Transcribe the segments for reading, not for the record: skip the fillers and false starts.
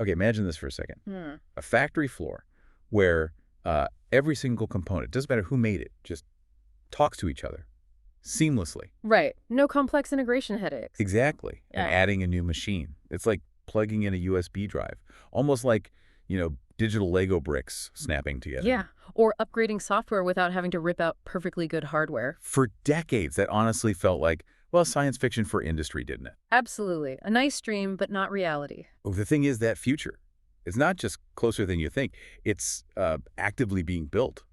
Okay, imagine this for a second. Hmm. A factory floor where every single component, doesn't matter who made it, just talks to each other seamlessly. Right. No complex integration headaches. Exactly. And Yeah. adding a new machine. It's like plugging in a USB drive. Almost like, digital Lego bricks snapping together. Yeah. Or upgrading software without having to rip out perfectly good hardware. For decades, that honestly felt like, well, science fiction for industry, didn't it? Absolutely. A nice dream, but not reality. Well, the thing is that future is not just closer than you think. It's actively being built,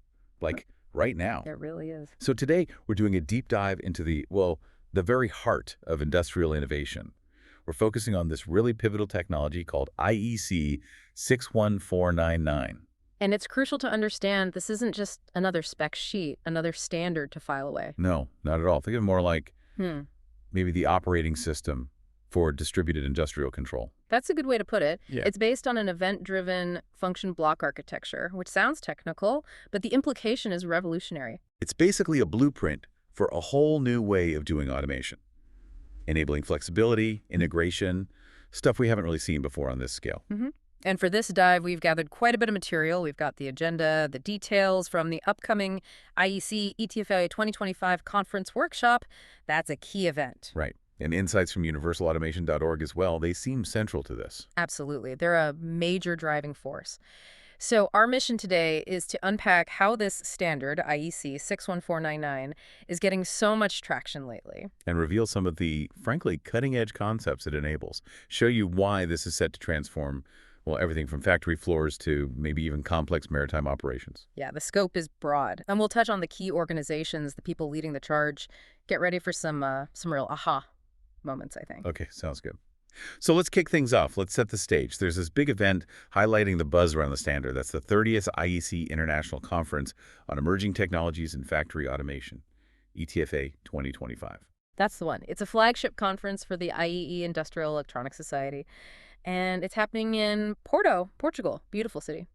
like right now. It really is. So today, we're doing a deep dive into the very heart of industrial innovation. We're focusing on this really pivotal technology called IEC 61499. And it's crucial to understand this isn't just another spec sheet, another standard to file away. No, not at all. Think of it more like Hmm. maybe the operating system for distributed industrial control. That's a good way to put it. Yeah. It's based on an event-driven function block architecture, which sounds technical, but the implication is revolutionary. It's basically a blueprint for a whole new way of doing automation, enabling flexibility, integration, stuff we haven't really seen before on this scale. And for this dive, we've gathered quite a bit of material. We've got the agenda, the details from the upcoming IEC ETFA 2025 conference workshop. That's a key event. Right. And insights from universalautomation.org as well, they seem central to this. Absolutely. They're a major driving force. So our mission today is to unpack how this standard, IEC 61499, is getting so much traction lately. And reveal some of the, frankly, cutting-edge concepts it enables. Show you why this is set to transform, well, everything from factory floors to maybe even complex maritime operations. Yeah, the scope is broad. And we'll touch on the key organizations, the people leading the charge. Get ready for some real aha moments, I think. Okay, sounds good. So let's kick things off. Let's set the stage. There's this big event highlighting the buzz around the standard. That's the 30th IEC International Conference on Emerging Technologies in Factory Automation, ETFA 2025. That's the one. It's a flagship conference for the IEE Industrial Electronics Society. And it's happening in Porto, Portugal. Beautiful city.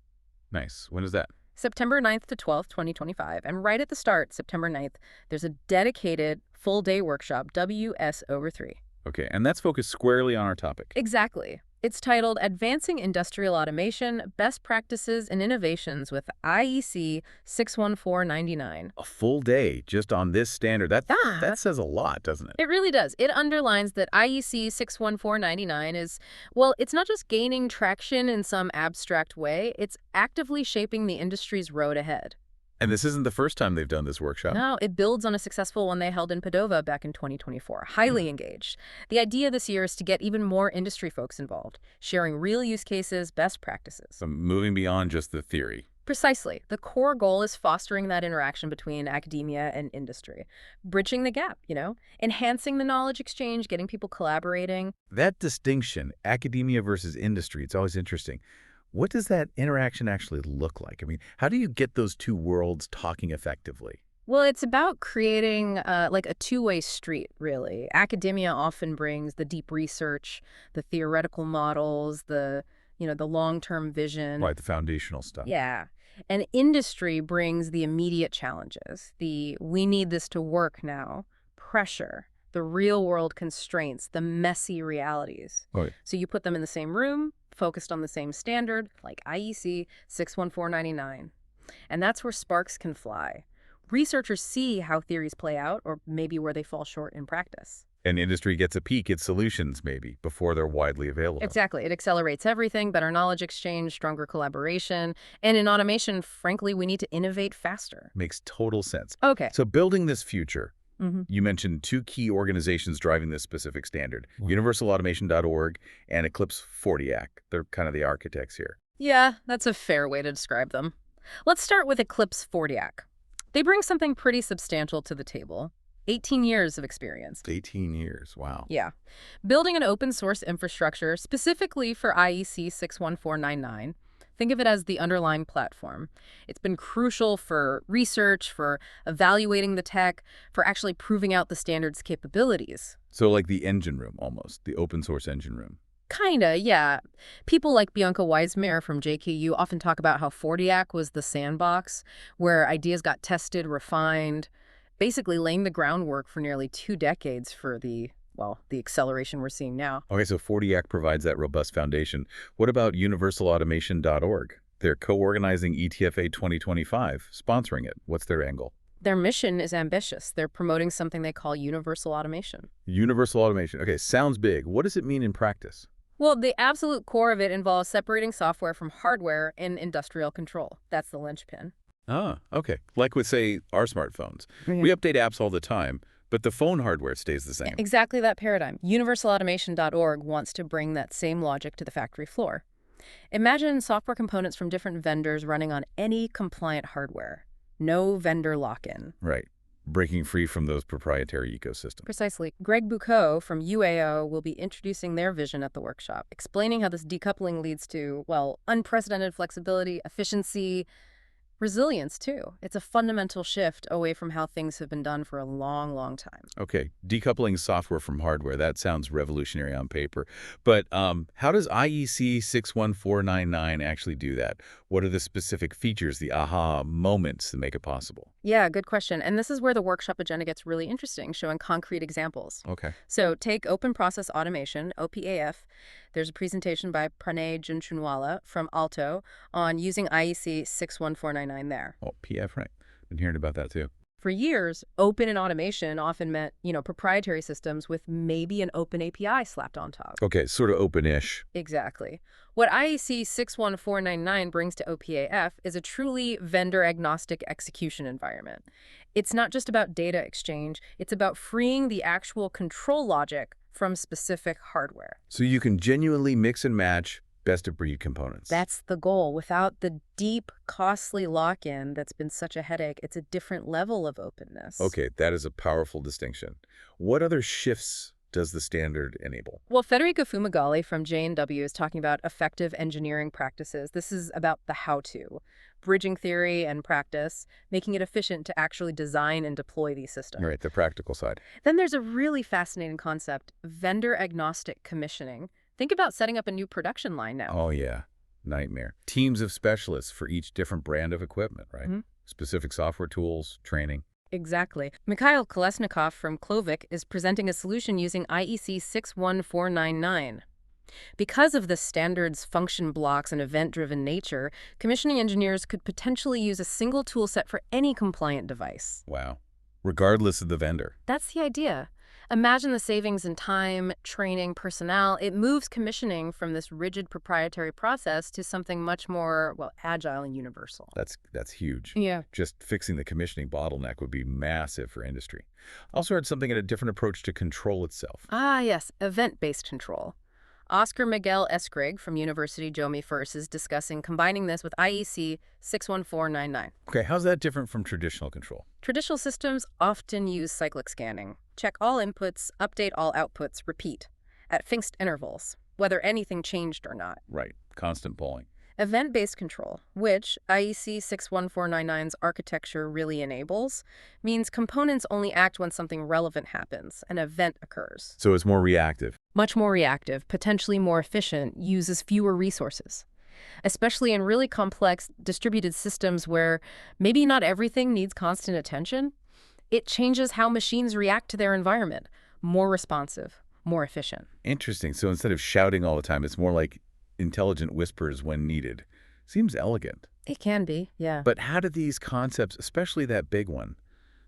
Nice. When is that? September 9th to 12th, 2025. And right at the start, September 9th, there's a dedicated full-day workshop, WS over 3. Okay, and that's focused squarely on our topic. Exactly. It's titled Advancing Industrial Automation, Best Practices and Innovations with IEC 61499. A full day just on this standard. That Yeah. says a lot, doesn't it? It really does. It underlines that IEC 61499 is, well, it's not just gaining traction in some abstract way, it's actively shaping the industry's road ahead. And this isn't the first time they've done this workshop. No, it builds on a successful one they held in Padova back in 2024. Highly engaged. The idea this year is to get even more industry folks involved, sharing real use cases, best practices. So moving beyond just the theory. Precisely. The core goal is fostering that interaction between academia and industry, bridging the gap, enhancing the knowledge exchange, getting people collaborating. That distinction, academia versus industry, it's always interesting. What does that interaction actually look like? I mean, how do you get those two worlds talking effectively? Well, it's about creating like a two-way street, really. Academia often brings the deep research, the theoretical models, the long-term vision. Right, the foundational stuff. Yeah. And industry brings the immediate challenges, the we need this to work now, pressure, the real-world constraints, the messy realities. Right. So you put them in the same room, focused on the same standard, like IEC 61499. And that's where sparks can fly. Researchers see how theories play out, or maybe where they fall short in practice. And industry gets a peek at solutions, maybe, before they're widely available. Exactly. It accelerates everything, better knowledge exchange, stronger collaboration. And in automation, frankly, we need to innovate faster. Makes total sense. Okay. So building this future, you mentioned two key organizations driving this specific standard, universalautomation.org and Eclipse 40ac. They're kind of the architects here. Yeah, that's a fair way to describe them. Let's start with Eclipse 40ac. They bring something pretty substantial to the table. 18 years of experience. 18 years, wow. Yeah. Building an open source infrastructure specifically for IEC 61499. Think of it as the underlying platform. It's been crucial for research, for evaluating the tech, for actually proving out the standard's capabilities. So like the engine room, almost, the open source engine room. Kinda, yeah. People like Bianca Weismeyer from JKU often talk about how 40ac was the sandbox where ideas got tested, refined, basically laying the groundwork for nearly 2 decades for the well, the acceleration we're seeing now. Okay, so 40Act provides that robust foundation. What about universalautomation.org? They're co-organizing ETFA 2025, sponsoring it. What's their angle? Their mission is ambitious. They're promoting something they call universal automation. Universal automation. Okay, sounds big. What does it mean in practice? Well, the absolute core of it involves separating software from hardware in industrial control. That's the linchpin. Ah, okay. Like with, say, our smartphones. Yeah. We update apps all the time, but the phone hardware stays the same. Exactly that paradigm. Universalautomation.org wants to bring that same logic to the factory floor. Imagine software components from different vendors running on any compliant hardware. No vendor lock-in. Right. Breaking free from those proprietary ecosystems. Precisely. Greg Bucco from UAO will be introducing their vision at the workshop, explaining how this decoupling leads to, well, unprecedented flexibility, efficiency, resilience, too. It's a fundamental shift away from how things have been done for a long, long time. Okay, decoupling software from hardware, that sounds revolutionary on paper. But how does IEC 61499 actually do that? What are the specific features, the aha moments that make it possible? Yeah, good question. And this is where the workshop agenda gets really interesting, showing concrete examples. Okay. So take Open Process Automation, OPAF. There's a presentation by Pranay Junchunwala from Alto on using IEC 61499 there. Oh, PF, right. Been hearing about that too. For years, open and automation often meant, proprietary systems with maybe an open API slapped on top. Okay, sort of open-ish. Exactly. What IEC 61499 brings to OPAF is a truly vendor-agnostic execution environment. It's not just about data exchange, it's about freeing the actual control logic from specific hardware. So you can genuinely mix and match best-of-breed components. That's the goal. Without the deep, costly lock-in that's been such a headache, it's a different level of openness. Okay, that is a powerful distinction. What other shifts does the standard enable? Well, Federico Fumagalli from J&W is talking about effective engineering practices. This is about the how-to, bridging theory and practice, making it efficient to actually design and deploy these systems. Right, the practical side. Then there's a really fascinating concept, vendor-agnostic commissioning. Think about setting up a new production line now. Oh, yeah. Nightmare. Teams of specialists for each different brand of equipment, right? Mm-hmm. Specific software tools, training. Exactly. Mikhail Kolesnikov from Klovik is presenting a solution using IEC 61499. Because of the standard's function blocks and event-driven nature, commissioning engineers could potentially use a single tool set for any compliant device. Wow. Regardless of the vendor. That's the idea. Imagine the savings in time, training, personnel. It moves commissioning from this rigid proprietary process to something much more, well, agile and universal. That's huge. Yeah. Just fixing the commissioning bottleneck would be massive for industry. I also heard something in a different approach to control itself. Ah, yes, event-based control. Oscar Miguel Escrig from University Jomi First is discussing combining this with IEC 61499. Okay, how's that different from traditional control? Traditional systems often use cyclic scanning. Check all inputs, update all outputs, repeat, at fixed intervals, whether anything changed or not. Right, constant polling. Event-based control, which IEC 61499's architecture really enables, means components only act when something relevant happens, an event occurs. So it's more reactive. Much more reactive, potentially more efficient, uses fewer resources. Especially in really complex distributed systems where maybe not everything needs constant attention, it changes how machines react to their environment. More responsive, more efficient. Interesting. So instead of shouting all the time, it's more like intelligent whispers when needed. Seems elegant. It can be, yeah. But how do these concepts, especially that big one,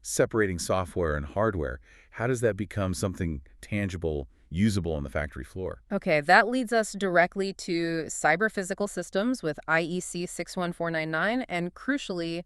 separating software and hardware, how does that become something tangible, usable on the factory floor? Okay, that leads us directly to cyber-physical systems with IEC 61499 and, crucially,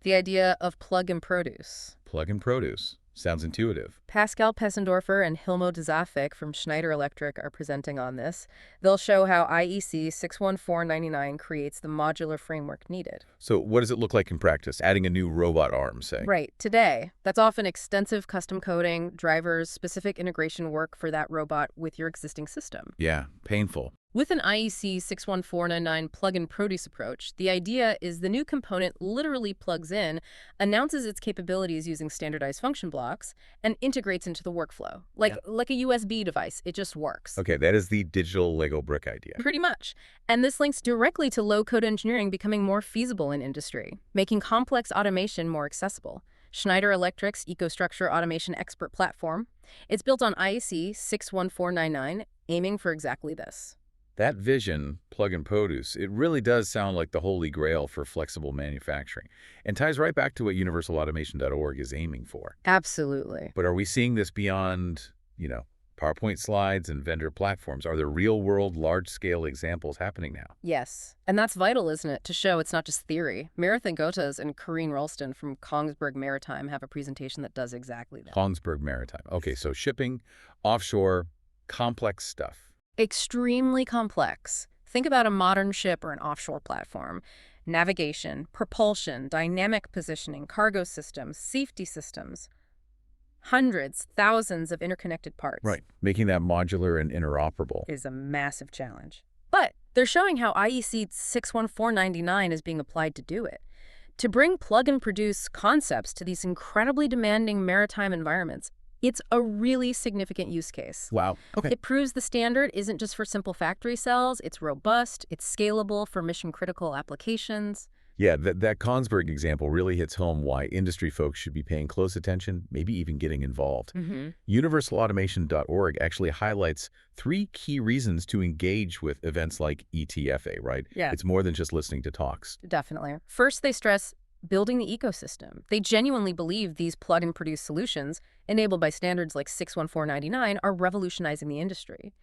the idea of plug and produce. Plug and produce. Sounds intuitive. Pascal Pessendorfer and Hilmo Dezafik from Schneider Electric are presenting on this. They'll show how IEC 61499 creates the modular framework needed. So what does it look like in practice? Adding a new robot arm, say? Right. Today, that's often extensive custom coding, drivers, specific integration work for that robot with your existing system. Yeah, painful. With an IEC 61499 plug-and produce approach, the idea is the new component literally plugs in, announces its capabilities using standardized function blocks, and integrates into the workflow. Like a USB device, it just works. Okay, that is the digital Lego brick idea. Pretty much. And this links directly to low-code engineering becoming more feasible in industry, making complex automation more accessible. Schneider Electric's EcoStruxure Automation Expert platform, It's built on IEC 61499, aiming for exactly this. That vision, plug and produce, it really does sound like the holy grail for flexible manufacturing and ties right back to what universalautomation.org is aiming for. Absolutely. But are we seeing this beyond, PowerPoint slides and vendor platforms? Are there real-world, large-scale examples happening now? Yes. And that's vital, isn't it, to show it's not just theory. Marathon Gotas and Corrine Ralston from Kongsberg Maritime have a presentation that does exactly that. Kongsberg Maritime. Okay, so shipping, offshore, complex stuff. Extremely complex. Think about a modern ship or an offshore platform. Navigation, propulsion, dynamic positioning, cargo systems, safety systems. Hundreds, thousands of interconnected parts. Right, making that modular and interoperable. Is a massive challenge. But they're showing how IEC 61499 is being applied to do it. To bring plug and produce concepts to these incredibly demanding maritime environments, it's a really significant use case. Wow. Okay. It proves the standard isn't just for simple factory cells, it's robust, it's scalable for mission-critical applications. Yeah, that Kongsberg example really hits home why industry folks should be paying close attention, maybe even getting involved. Universalautomation.org actually highlights 3 key reasons to engage with events like ETFA, right? Yeah. It's more than just listening to talks. Definitely. First, they stress building the ecosystem. They genuinely believe these plug-and-produce solutions, enabled by standards like 61499, are revolutionizing the industry.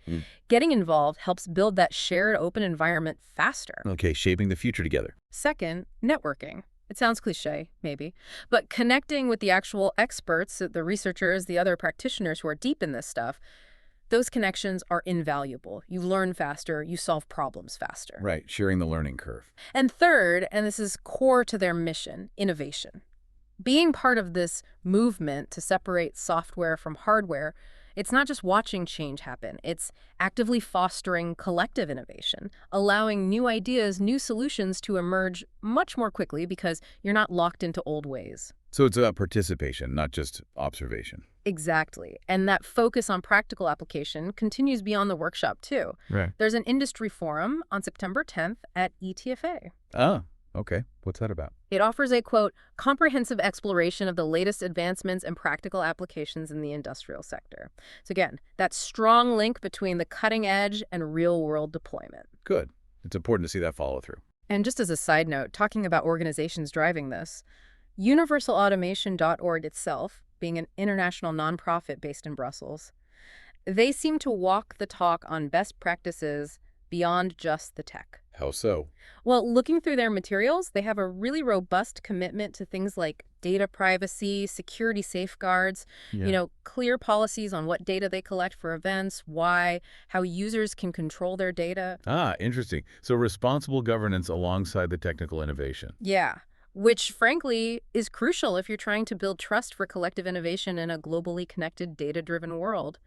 Getting involved helps build that shared open environment faster. Okay, shaping the future together. Second, networking. It sounds cliche, maybe, but connecting with the actual experts, the researchers, the other practitioners who are deep in this stuff, those connections are invaluable. You learn faster, you solve problems faster. Right, sharing the learning curve. And third, and this is core to their mission, innovation. Being part of this movement to separate software from hardware, it's not just watching change happen, it's actively fostering collective innovation, allowing new ideas, new solutions to emerge much more quickly because you're not locked into old ways. So it's about participation, not just observation. Exactly. And that focus on practical application continues beyond the workshop, too. Right. There's an industry forum on September 10th at ETFA. Ah, okay. What's that about? It offers a, quote, comprehensive exploration of the latest advancements and practical applications in the industrial sector. So again, that strong link between the cutting edge and real-world deployment. Good. It's important to see that follow through. And just as a side note, talking about organizations driving this, universalautomation.org itself, being an international nonprofit based in Brussels, they seem to walk the talk on best practices beyond just the tech. How so? Well, looking through their materials, they have a really robust commitment to things like data privacy, security safeguards, clear policies on what data they collect for events, why, how users can control their data. Ah, interesting. So responsible governance alongside the technical innovation. Yeah. Which, frankly, is crucial if you're trying to build trust for collective innovation in a globally connected, data-driven world,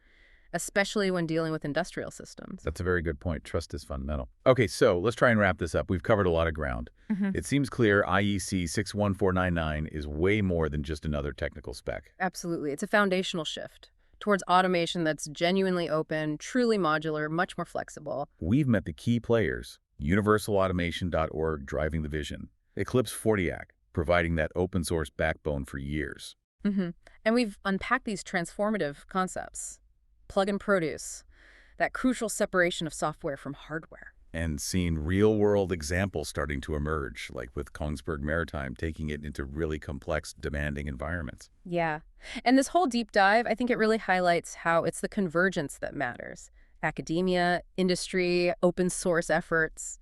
especially when dealing with industrial systems. That's a very good point. Trust is fundamental. Okay, so let's try and wrap this up. We've covered a lot of ground. It seems clear IEC 61499 is way more than just another technical spec. Absolutely. It's a foundational shift towards automation that's genuinely open, truly modular, much more flexible. We've met the key players, universalautomation.org driving the vision, Eclipse Fortiac, providing that open source backbone for years. And we've unpacked these transformative concepts. Plug and produce, that crucial separation of software from hardware. And seen real-world examples starting to emerge, like with Kongsberg Maritime taking it into really complex, demanding environments. Yeah. And this whole deep dive, I think it really highlights how it's the convergence that matters. Academia, industry, open source efforts,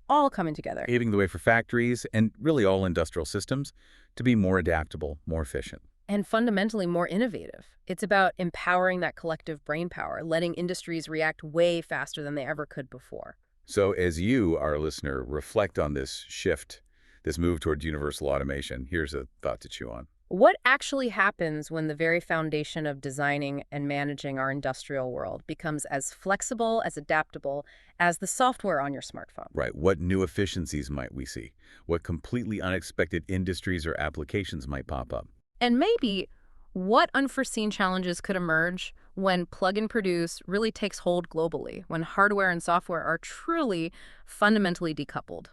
all coming together. Paving the way for factories and really all industrial systems to be more adaptable, more efficient. And fundamentally more innovative. It's about empowering that collective brainpower, letting industries react way faster than they ever could before. So as you, our listener, reflect on this shift, this move towards universal automation, here's a thought to chew on. What actually happens when the very foundation of designing and managing our industrial world becomes as flexible, as adaptable as the software on your smartphone? Right. What new efficiencies might we see? What completely unexpected industries or applications might pop up? And maybe what unforeseen challenges could emerge when plug and produce really takes hold globally, when hardware and software are truly fundamentally decoupled?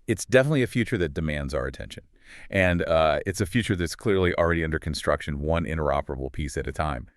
It's definitely a future that demands our attention. And it's a future that's clearly already under construction, one interoperable piece at a time.